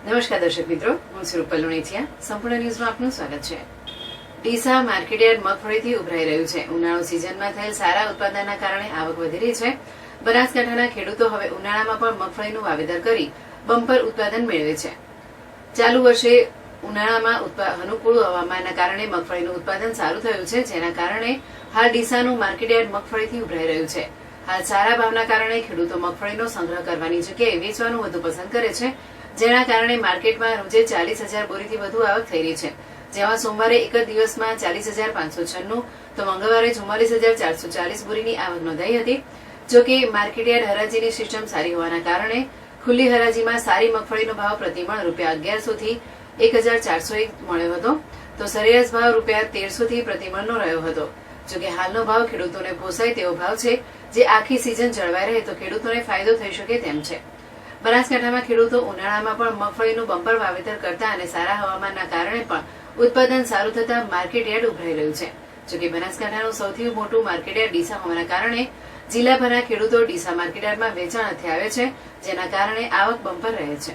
નમસ્કાર દર્શક મિત્રો, હું છું રૂપલ લુણીચિયા. સંપૂર્ણ ન્યૂઝમાં આપનું સ્વાગત છે. ડીસા માર્કેટયાર્ડ મગફળીથી ઉભરાઈ રહ્યું છે. ઉનાળુ સિઝનમાં થયેલ સારા ઉત્પાદનના કારણે આવક વધી રહી છે. બનાસકાંઠાના ખેડૂતો હવે ઉનાળામાં પણ મગફળીનું વાવેતર કરી બમ્પર ઉત્પાદન મેળવે છે. ચાલુ વર્ષે ઉનાળામાં અનુકૂળ હવામાનના કારણે મગફળીનું ઉત્પાદન સારું થયું છે, જેના કારણે હાલ ડીસાનું માર્કેટયાર્ડ મગફળીથી ઉભરાઈ રહ્યું છે. હાલ સારા ભાવના કારણે ખેડૂતો મગફળીનો સંગ્રહ કરવાની જગ્યાએ વેચવાનું વધુ પસંદ કરે છે, જેના કારણે માર્કેટમાં રોજે 40,000 બોરીથી વધુ આવક થઈ રહી છે. જેમાં સોમવારે એક જ દિવસમાં 40,596 તો મંગળવારે 44,440 બોરીની આવક નોંધાઈ હતી. જોકે માર્કેટયાર્ડ હરાજીની સિસ્ટમ સારી હોવાના કારણે ખુલ્લી હરાજીમાં સારી મગફળીનો ભાવ પ્રતિમણ ₹1100 થી 1,401 મળ્યો હતો, તો સરેરાશ ભાવ ₹1300 થી પ્રતિમણનો રહ્યો હતો. જોકે હાલનો ભાવ ખેડૂતોને પોસાય તેવો ભાવ છે, જે આખી સિઝન જળવાઈ રહે તો ખેડૂતોને ફાયદો થઈ શકે તેમ છે. બનાસકાંઠામાં ખેડૂતો ઉનાળામાં પણ મગફળીનું બમ્પર વાવેતર કરતા અને સારા હવામાનના કારણે પણ ઉત્પાદન સારું થતા માર્કેટયાર્ડ ઉભરાઈ રહ્યું છે. જોકે બનાસકાંઠાનું સૌથી મોટું માર્કેટયાર્ડ ડીસા હોવાના કારણે જિલ્લાભરના ખેડૂતો ડીસા માર્કેટયાર્ડમાં વેચાણ અર્થે આવે છે, જેના કારણે આવક બમ્પર રહે છે.